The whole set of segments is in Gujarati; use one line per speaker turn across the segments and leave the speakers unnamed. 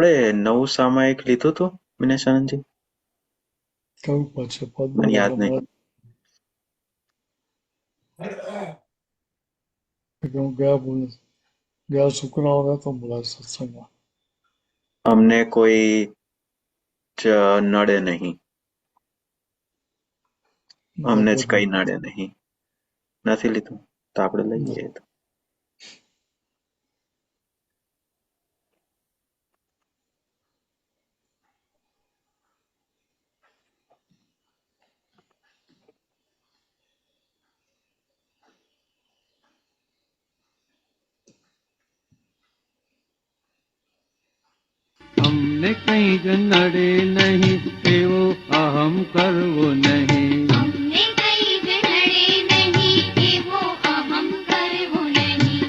આપણે નવું સામાયિક લીધું હતું વિનેશાનંદજી?
કયું પછી પદ
મને
બોલો
યાદ
એટલે
નહીં.
હું ગયા શુક્રવારે તો બોલાય સત્સંગમાં.
અમને કોઈ જ નડે નહીં, અમને જ કઈ નડે નહીં. નથી લીધું તો આપણે લઈએ તો.
અમને કઈ જ નડે નહીં એવો અહમ કરવો નહીં.
અમને કઈ જ નડે નહીં એવો અહમ કરવો નહીં.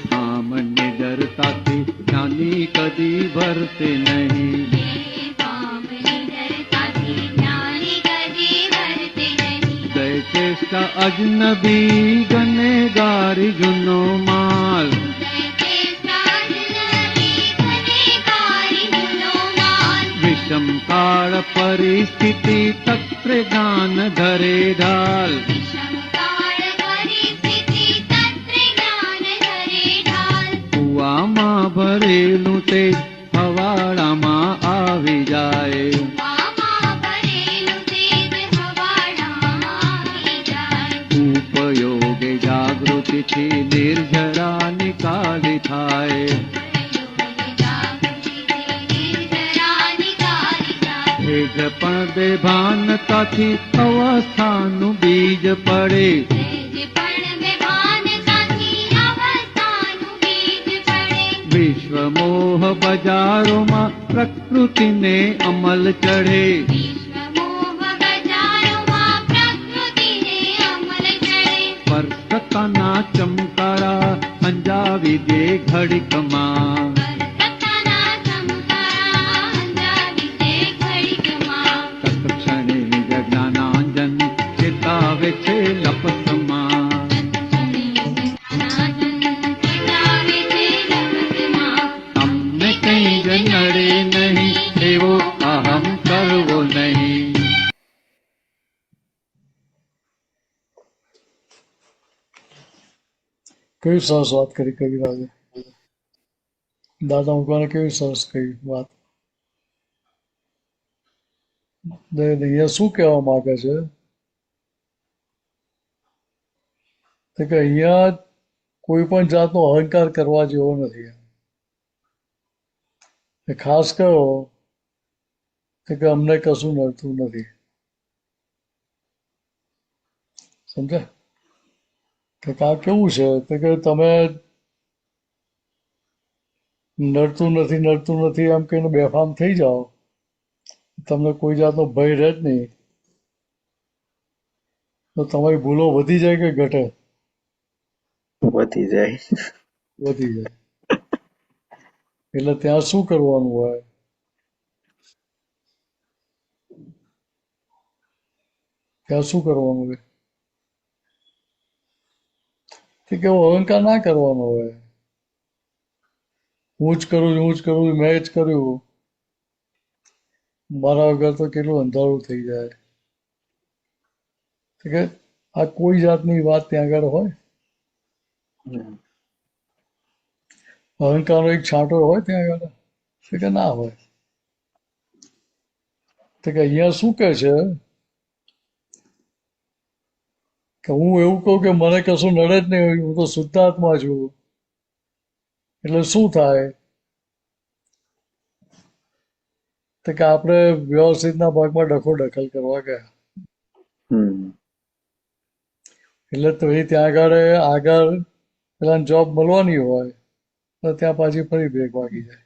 સામાન્ય ડરતાથી જ્ઞાની કદી ભરતે નહીં. જય ચેષ્ટા અજનબી ગનેગારી જુનો માલ. વિષમ કાળ પરિસ્થિતિ તત્રે જ્ઞાન ધરે ઢાલ. કુવામાં ભરેલું તે હવાડામાં આવી જાય. ઉપયોગે જાગૃતિથી નિર્જરા નિકાલી થાય. ભેજ પણ બેભાનતાથી અવસ્થાનું બીજ પડે. વિશ્વ મોહ બજારોમાં પ્રકૃતિને અમલ ચઢે. સ્પર્શતાના ચમકારા અંજાવી દે ઘડીકમાં. તત્ક્ષણે જ જ્ઞાનાંજન ચેતાવે છે લપસમાં. અમને કઈ જ નડે નહીં એવો અહમ કરવો નહીં.
કેવી સરસ વાત કરી કવિરાજે. દાદા મૂકવાને કેવી સરસ કહી વાત. અહીંયા શું કહેવા માંગે છે કે અહીંયા કોઈ પણ જાતનો અહંકાર કરવા જેવો નથી. ખાસ કરો કે અમને કશું નડતું નથી. સમજે કે આ કેવું છે કે તમે નડતું નથી એમ કહીને બેફામ થઈ જાઓ, તમને કોઈ જાતનો ભય રહે જ નહીં, તો તમારી ભૂલો વધી જાય કે ઘટે?
વધી જાય.
વધી જાય. એટલે ત્યાં શું કરવાનું હોય? ત્યાં શું કરવાનું હોય કે એવો અહંકાર ના કરવાનો હોય. હું જ કરું મેં જ કર્યું, મારા વગર તો કેટલું અંધારું થઈ જાય. કે આ કોઈ જાતની વાત ત્યાં આગળ હોય? અહંકારનો એક છાંટો હોય ત્યાં આગળ કે ના હોય? તો કે અહીંયા શું કહે છે કે હું એવું કહું કે મને કશું નડે જ નહીં, હું તો શુદ્ધાત્મા છું. એટલે શું થાય તો કે આપણે વ્યવસ્થિતના ભાગમાં ડખો દખલ કરવા ગયા. એટલે તો એ ત્યાં આગળ પેલા જોબ મળવાની હોય તો ત્યાં પાછી ફરી બ્રેક વાગી જાય.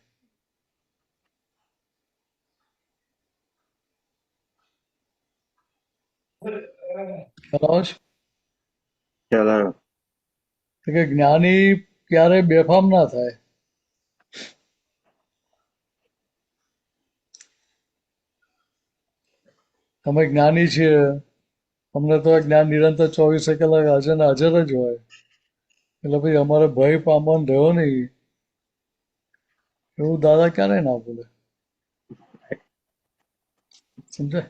કે જ્ઞાની ક્યારે બેફામ ના થાય. અમે જ્ઞાની છીએ, અમને તો જ્ઞાન નિરંતર 24 કલાક હાજર ને હાજર જ હોય. એટલે ભાઈ અમારે ભય પામવાનો રહ્યો નહીં. એવું દાદા ક્યારે ના બોલે, સમજે?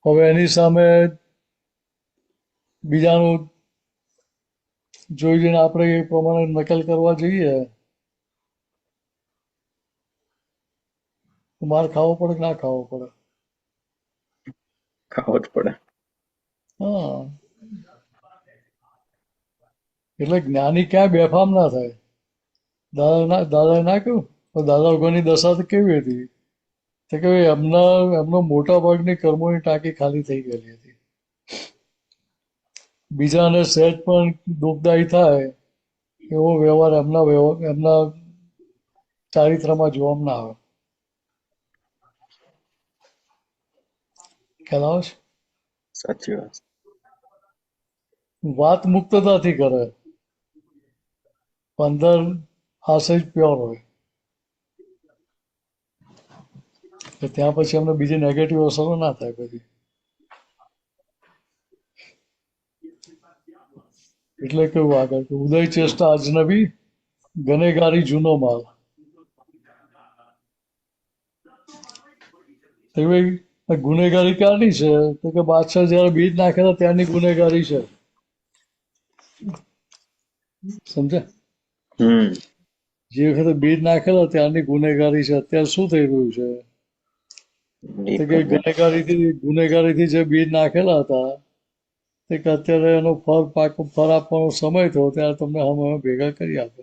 હવે એની સામે બીજાનું જોઈ જોઈને આપણે એ પ્રમાણે નકલ કરવા જઈએ તો માર ખાવો પડે કે ના ખાવો પડે?
ખાવો જ પડે.
હા, એટલે જ્ઞાની ક્યાં બેફામ ના થાય. દાદાએ ના કહ્યું, તો દાદા વગરની દશા તો કેવી હતી? તો કે એમનો મોટા ભાગની કર્મોની ટાંકી ખાલી થઈ ગયેલી હતી. બીજાને સહેજ પણ દુઃખદાયી થાય એવો વ્યવહાર એમના ચારિત્રમાં જોવામાં ના આવે. ખ્યાલ આવે છે?
સાચી વાત.
વાત મુક્તતાથી કરે, પણ અંદર આશય પ્યોર હોય, તો ત્યાં પછી અમને બીજી નેગેટિવ અસરો ના થાય બધી. એટલે કેવું આગળ કે ઉદય ચેષ્ટા અજનબી, ગનેગારી જૂનો માલ. તો ભાઈ આ ગુનેગારી ક્યારની છે? તો કે બાદશાહ જયારે બીજ નાખેલા ત્યારની ગુનેગારી છે, સમજ્યા?
હમ.
જે વખતે બીજ નાખેલા ત્યારની ગુનેગારી છે. અત્યારે શું થઈ રહ્યું છે?
એ
તો કે
પણ
ગુનેગારીથી જે બીજ નાખેલા હતા તે કે અત્યારે એનો ફળ આપવાનો સમય થયો ત્યારે તમને અમે ભેગા કરી આપે.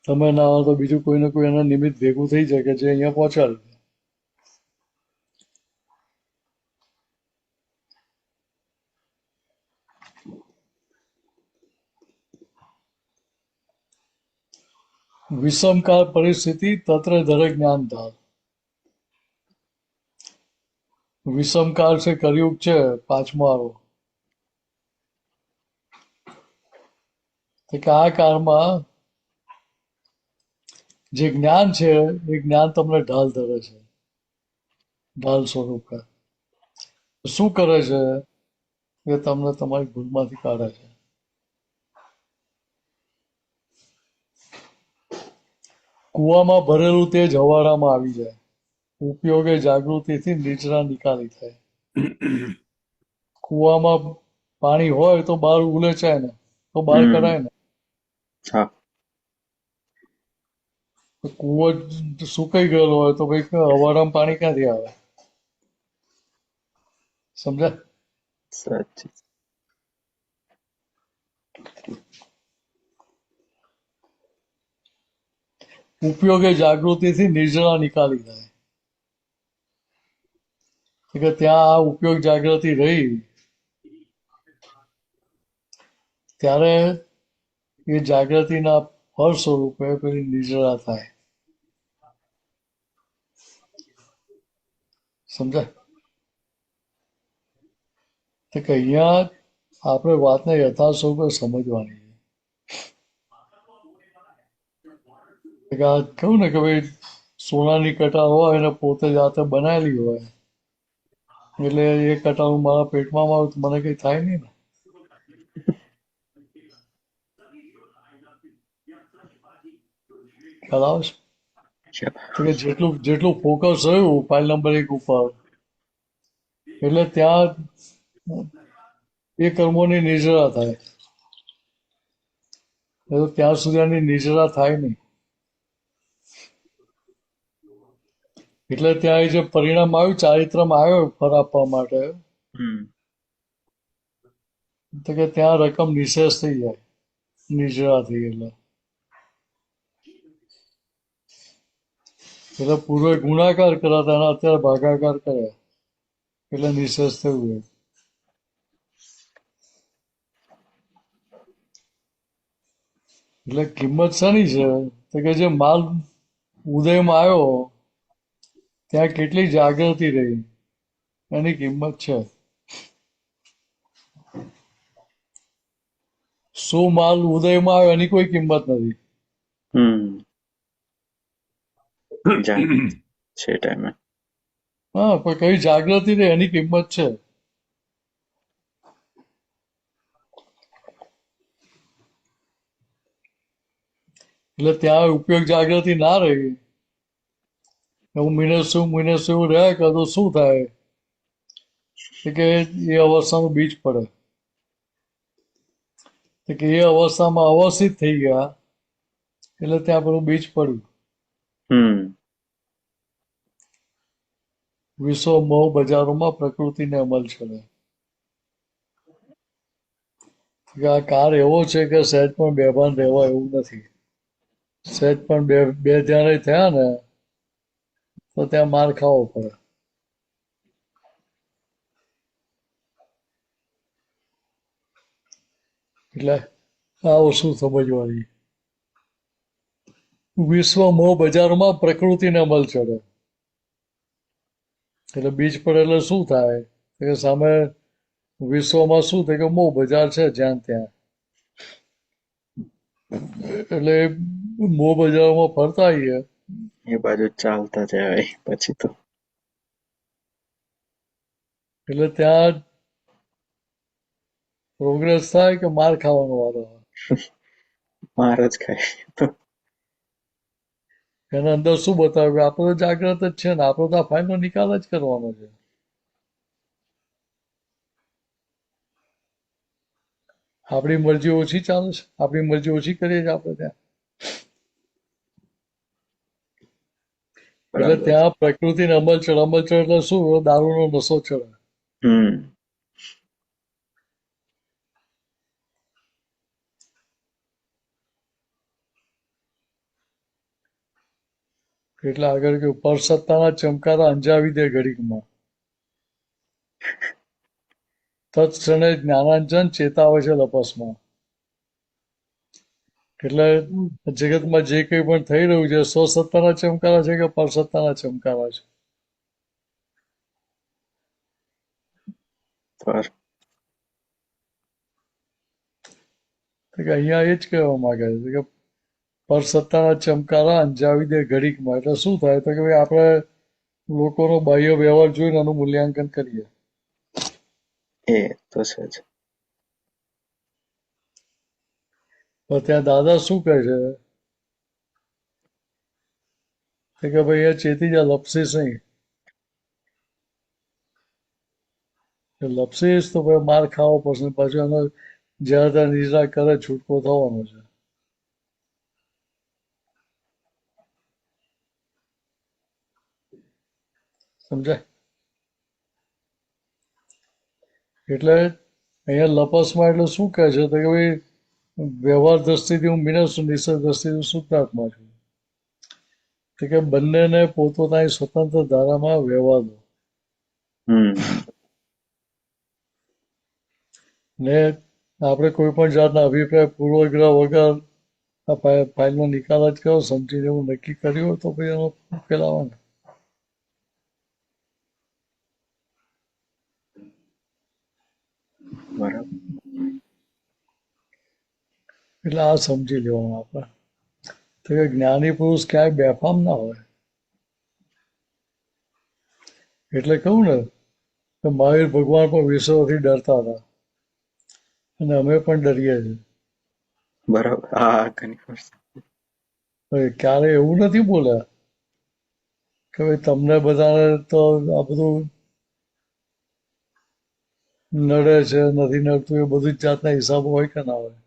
તમે ના હો તો બીજું કોઈને કોઈ એના નિમિત્ત ભેગું થઈ જાય કે જે અહીંયા પહોંચાડી દે. વિષમકાળ પરિસ્થિતિ તત્ર ધરે જ્ઞાન ધાર. વિષમકાળ છે, કળિયુગ છે, પાંચમો આરો. તો કે આ કાળમાં જે જ્ઞાન છે એ જ્ઞાન તમને ઢાલ ધરે છે, ઢાલ સ્વરૂપે. શું કરે છે? કે તમને તમારી ભૂલમાંથી કાઢે છે. કૂવામાં ભરેલું તેજ હવાડામાં આવી જાય. ઉપયોગે જાગૃતિથી નીચરા નિકાલી થાય. કૂવામાં પાણી હોય તો બહાર ઉલેચાય ને, તો બહાર
હમ.
કરાય ને.
હા.
તો કૂવો સુકાઈ ગયેલો હોય તો ભાઈ હવાડામાં પાણી ક્યાંથી આવે? સમજ્યા?
સાચી.
ઉપયોગે જાગૃતિથી નિર્જરા નિકાલી થાય. કે ત્યાં આ ઉપયોગ જાગૃતિ રહી ત્યારે એ જાગૃતિના ફળ સ્વરૂપે પેલી નિર્જરા થાય. સમજાય? તો કે અહીંયા આપણે વાતને યથાર્થ સ્વરૂપે સમજવાની છે. કે આ કહ્યું ને કે ભાઈ સોનાની કટા હોય અને પોતે જાતે બનાવેલી હોય એટલે એ કટા હું મારા પેટમાં મારું તો મને કઈ થાય નહીં ને. ખ્યાલ આવે છે? તો કે જેટલું ફોકસ રહ્યું ફાઇલ નંબર 1 ઉપર એટલે ત્યાં એ કર્મોની નિર્જરા થાય. ત્યાં સુધી આની નિર્જરા થાય નહીં. એટલે ત્યાં એ જે પરિણામ આવ્યું ચારિત્રમાં આવ્યો ફળ આપવા માટે, તો કે ત્યાં રકમ નિશેષ થઈ જાય નિર્જરા થઈ. એટલે પૂર્વે ગુણાકાર કરાતા અને અત્યારે ભાગાકાર કર્યા એટલે નિશેષ થયું હોય. એટલે કિંમત શાની છે? તો કે જે માલ ઉદયમાં આવ્યો ત્યાં કેટલી જાગૃતિ રહી એની કિંમત છે. શું માલ ઉદયમાં આવ્યો એની કોઈ કિંમત નથી.
છે ટાઈમે.
હા, પણ કઈ જાગૃતિ રહી એની કિંમત છે. એટલે ત્યાં ઉપયોગ જાગૃતિ ના રહી, હું મિનિસ્ટું રહ્યા કરે તો શું થાય કે એ અવસ્થાનું બીજ પડે, કે એ અવસ્થામાં અવસ્થિત થઈ ગયા એટલે ત્યાં પેલું બીજ પડ્યું.
હમ
વિશ્વ મોહ બજારોમાં પ્રકૃતિને અમલ ચડે. કે આ કાર એવો છે કે સહેજ પણ બેભાન રહેવા એવું નથી. સહેજ પણ બે ધ્યાને થયા ને તો ત્યાં માર ખાવો પડે. એટલે આ વસ્તુ સમજવાની. વિશ્વ મોહ બજારોમાં પ્રકૃતિને અમલ ચડે. એટલે બીજ પડે એટલે શું થાય કે સામે વિશ્વમાં શું થાય કે મોહ બજાર છે જ્યાં ત્યાં. એટલે મોહ બજારોમાં ફરતા આવીએ
એ બાજુ ચાલતા જવાય પછી તો.
એટલે ત્યાં પ્રોગ્રેસ થાય કે માર ખાવાનો વારો આવે.
માર જ ખાય તો.
એના અંદર શું બતાવ્યું કે આપણે તો જાગ્રત જ છે ને, આપણો તો આ ફાઇલનો નિકાલ જ કરવાનો છે. આપણી મરજી ઓછી ચાલે છે, આપણી મરજી ઓછી કરીએ છીએ આપણે ત્યાં. એટલે
બરાબર.
ત્યાં પ્રકૃતિને અમલ ચડે એટલે શું દારૂનો નશો ચડે.
હમ
એટલે આગળ કે પર સત્તાના ચમકારા અંજાવી દે ઘડીકમાં. તત્ક્ષણે જ્ઞાનાંજન ચેતાવે છે લપસમાં. એટલે જગતમાં જે કંઈ પણ થઈ રહ્યું છે સ્વસત્તાના ચમકારા છે કે પરસત્તાના ચમકારા છે.
પર
કે અહીંયા એ જ કહેવા માંગે છે કે પરસત્તાના ચમકારા અંજાવી દે ઘડીકમાં. એટલે શું થાય તો કે ભાઈ આપણે લોકોનો બાહ્ય વ્યવહાર જોઈને એનું મૂલ્યાંકન કરીએ.
એ તો છે જ.
તો ત્યાં દાદા શું કહે છે કે ભાઈ એ ચેતી જા, લપસીશ નહીં. લપસીશ તો ભાઈ માર ખાવો પડશે, પાછું એનો જ્યારે ત્યાં નિદ્રા કરે છૂટકો થવાનો છે. સમજાય? એટલે અહીંયા લપસમાં એટલે શું કહે છે તો કે ભાઈ વ્યવહાર દ્રષ્ટિથી હું મિનસ છું, નિસર્ગ દ્રષ્ટિથી શુદ્ધાત્મા છું. તો કે બંનેને પોતપોતાની સ્વતંત્ર ધારામાં વ્યવહાર દો.
હમ
ને આપણે કોઈ પણ જાતના અભિપ્રાય પૂર્વગ્રહ વગર આ ફાઇલનો નિકાલ જ કરો, સમજીને એવું નક્કી કર્યું હોય તો પછી એનો ઉકેલ આવવાનો.
બરાબર.
એટલે આ સમજી લેવાનું આપણે. તો કે જ્ઞાની પુરુષ ક્યાંય બેફામ ના હોય. એટલે કહું ને કે મહાવીર ભગવાન પણ વિશ્વથી ડરતા હતા અને અમે પણ ડરીએ છીએ.
બરાબર. હા ઘણી વાર.
ક્યારે એવું નથી બોલ્યા કે ભાઈ તમને બધાને તો આ બધું નડે છે નથી નડતું, એ બધી જ જાતના હિસાબો હોય કે ના હોય.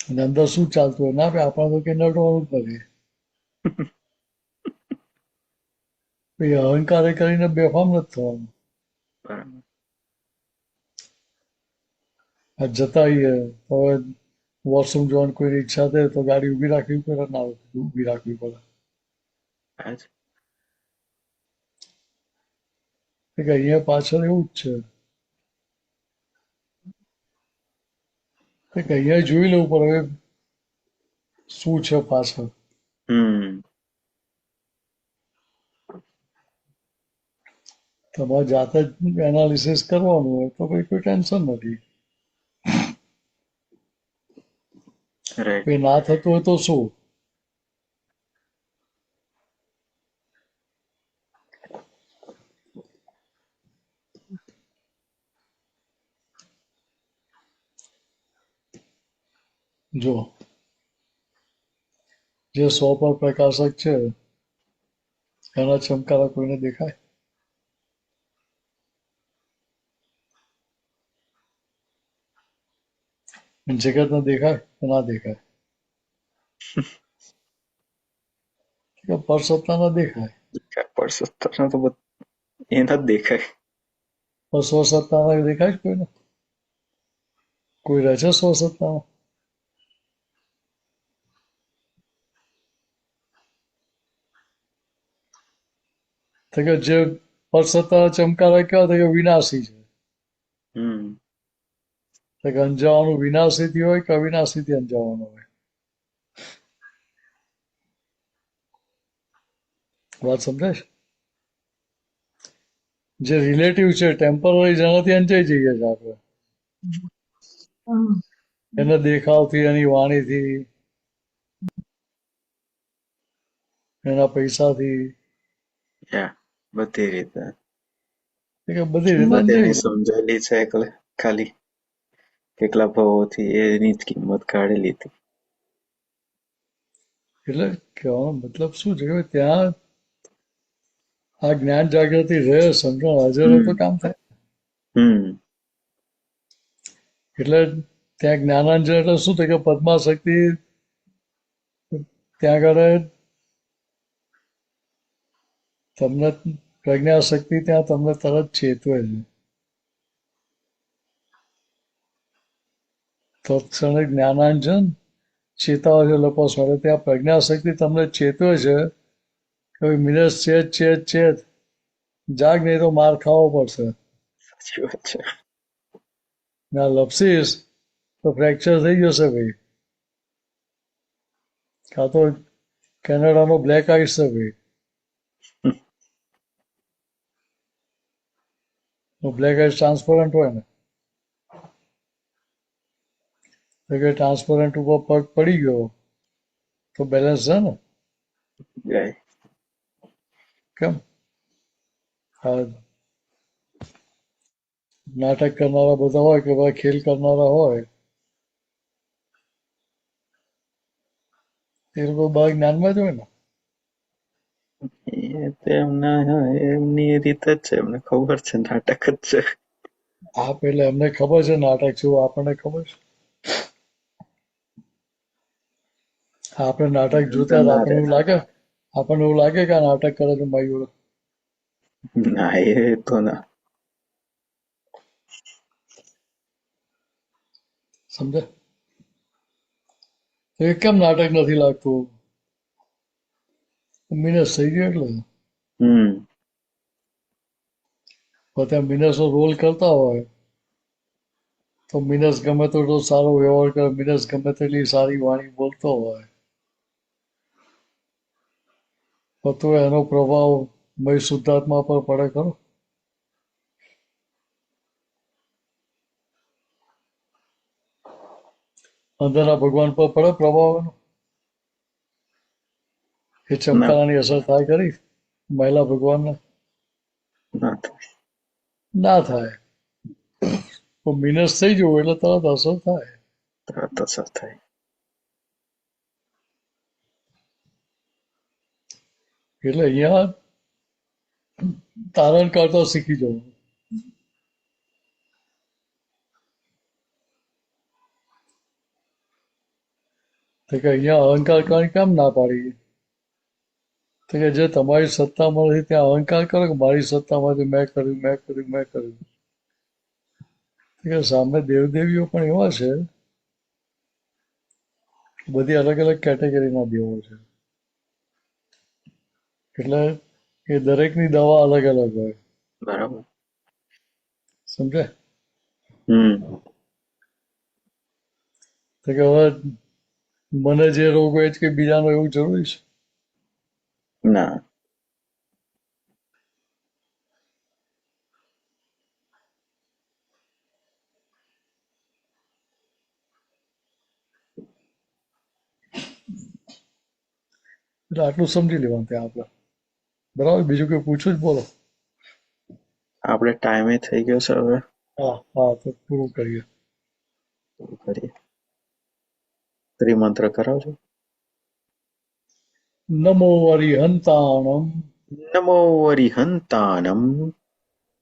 અને અંદર શું ચાલતું હોય, ના ભાઈ આપણને તો કઈ નડવાનું જ નથી. પછી અહંકારે કરીને બેફામ નથી થવાનું.
બરાબર.
આ જતા આવીએ હવે વોશરૂમ જવાની કોઈની ઈચ્છા થાય તો ગાડી ઊભી રાખવી પડે, ના ઊભી રાખવી પડે.
આજ.
કે અહીંયા પાછળ એવું જ છે કે અહીંયા જોઈ લેવું પડે શું છે પાછળ.
હમ
તમારે જાતે જ એનાલિસિસ કરવાનું હોય તો ભાઈ કોઈ ટેન્શન નથી.
રાઈટ.
એ ના થતું હોય તો શું? જો જે 100 પર પ્રકાશક છે એના ચમકારા કોઈને દેખાય? જગતને દેખાય કે ના દેખાય? કે પરસત્તાને દેખાય,
પરસોત્તર તો એના જ દેખાય.
પણ સ્વસત્તાને દેખાય જ કોઈને? કોઈ રહે છે સ્વસત્તામાં? તો કે જે પરસત્તાના ચમકારા કેવા તો કે વિનાશી છે.
હમ
તો કે અંજાવાનું વિનાશીથી હોય કે અવિનાશીથી અંજાવાનું હોય? વાત સમજાય છે? જે રિલેટિવ છે ટેમ્પરરી જેનાથી અંજાઈ જઈએ છીએ આપણે, એના દેખાવથી, એની વાણીથી, એના પૈસાથી,
યા બધી રીતે
એ કે બધી રીતે
બધાની
અંજાઈ.
સમજાયેલી છે એટલે ખાલી કેટલા ભાવોથી એની જ કિંમત કાઢી લીધી.
એટલે કહેવાનો મતલબ શું છે કે ત્યાં આ જ્ઞાન જાગૃતિ રહે, સમજણ હાજર હોય તો
હમ
કામ થાય.
હમ
એટલે ત્યાં જ્ઞાનાંજન એટલે શું થાય કે પદ્માશક્તિ ત્યાં આગળ તમને પ્રજ્ઞાશક્તિ ત્યાં તમને તરત ચેતવે છે. તો ક્ષણે જ્ઞાનાંજન ચેતાવે છે લોકો સ્વરે ત્યાં પ્રજ્ઞાશક્તિ તમને ચેતવે છે કે મિનસ ચેત ચેત ચેત, જાગ નહીં તો માર ખાવો પડશે.
સાચી વાત છે.
ના લપસીસ તો ફ્રેક્ચર થઈ જશે ભાઈ, કાં તો કેનેડાનો બ્લેક આઈસ છે ભાઈ. બ્લેક આઈસ ટ્રાન્સપરન્ટ હોય ને, તો કે ટ્રાન્સપરન્ટ ઉપર પગ પડી ગયો તો બેલેન્સ છે ને?
જાય.
કેમ? આ નાટક કરનારા બધા હોય કે ભાઈ ખેલ કરનારા હોય, એ લોકો બહાર જ્ઞાનમાં જ હોય ને.
એ તો એમની રીત જ છે, એમને ખબર છે નાટક જ છે.
આ પેલે એમને ખબર છે નાટક શું, આપણને ખબર છે? આપણે નાટક
એમ તો
જોતા
ના
આપણને
રે
એવું
ના.
લાગે, આપણને એવું લાગે કે આ નાટક કરે છે માયુડો.
ના એ તો ના.
સમજે? તો એ કેમ નાટક નથી લાગતું? મિનસ થઈ ગયો એટલે.
હમ
પણ ત્યાં મિનસનો રોલ કરતા હોય તો મિનસ ગમે તેટલો સારો વ્યવહાર કરે, મિનસ ગમે તેટલી સારી વાણી બોલતો હોય, પણ તો એનો પ્રભાવ મય શુદ્ધાત્મા પર પડે ખરો? અંદરના ભગવાન પર પડે પ્રભાવ એનો? એ
ના
ચમકારાની અસર થાય ખરી મહિલા ભગવાનને?
ના થાય.
ના થાય. તો મિનસ થઈ જવું એટલે તરત અસર થાય.
તરત અસર થાય.
એટલે અહીંયા તારણ કરતા શીખી જવું. તો કે અહીંયા અહંકાર કરવાની કેમ ના પાડી? તો કે જે તમારી સત્તામાં નથી ત્યાં અહંકાર કરો કે મારી સત્તામાંથી મેં કર્યું, મેં કર્યું, મેં કર્યું. તો કે સામે દેવદેવીઓ પણ એવા છે, બધી અલગ અલગ કેટેગરીના દેવો છે. એટલે એ દરેકની દવા અલગ અલગ હોય.
બરાબર.
સમજે?
હમ
તો કે હવે મને જે રોગ હોય છે કે બીજાનો એવું જરૂરી છે?
ના.
એટલે આટલું સમજી લેવાનું ત્યાં આપણે. બરાબર? બીજું કંઈ પૂછવું જ બોલો.
આપણે ટાઈમે થઈ ગયો છે હવે.
હા હા, તો પૂરું કરીએ.
પૂરું કરીએ. ત્રિમંત્ર કરાવજો.
નમો અરિહંતાણમ
નમો અરિહંતાનમ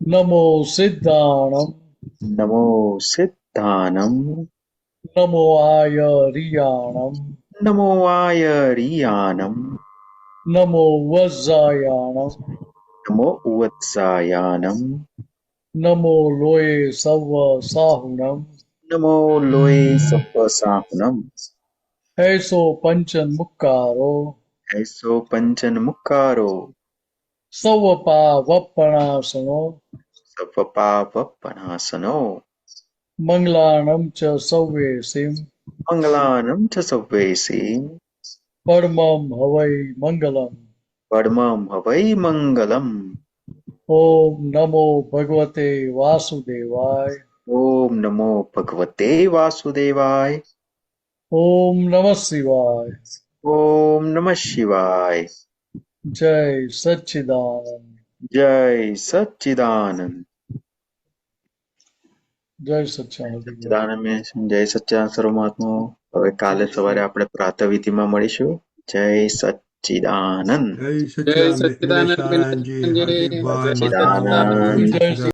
નમો સિદ્ધાણમ
નમો સિદ્ધાનમ
નમો આયરિયાણમ
નમો આયરિયાનમ
નમો વજ્જાયાણમ
નમો વત્સાયાનમ
નમો લોય સવ સાહુણમ
નમો લોય સપ્પસાહનમ
એસો પંચન મુક્કારો
એસો પંચન મુક્કારો
સવ પાવપણાસનો
સપપાવપનાસનો
મંગલાણમ ચ સૌવેસીમ
મંગલાનમ ચ સવ્વેસી
પરમમ હવૈ મંગલમ
પરમં હવૈ મંગલમ
ઓમ નમો ભગવતે વાસુદેવાય
ઓમ નમો ભગવતે વાસુદેવાય
ઓમ નમઃ શિવાય
ઓમ નમઃ શિવાય
જય સચ્ચિદાનંદ
જય સચ્ચિદાનંદ
જય સચ્ચિદાનંદ
સચ્ચિદાનંદ મેં જય સચ્ચિદાનંદ સર્વમહાત્માઓ. હવે કાલે સવારે આપણે પ્રાતઃવિધિમાં મળીશું. જય સચ્ચિદાનંદ.
જય સચ્ચિદાનંદ
સચ્ચિદાનંદ
દિનેશ નારાયણજી,
વિનય
હાર્દિકભાઈ,
સચ્ચિદાનંદ.
માતાજી,
જય
જય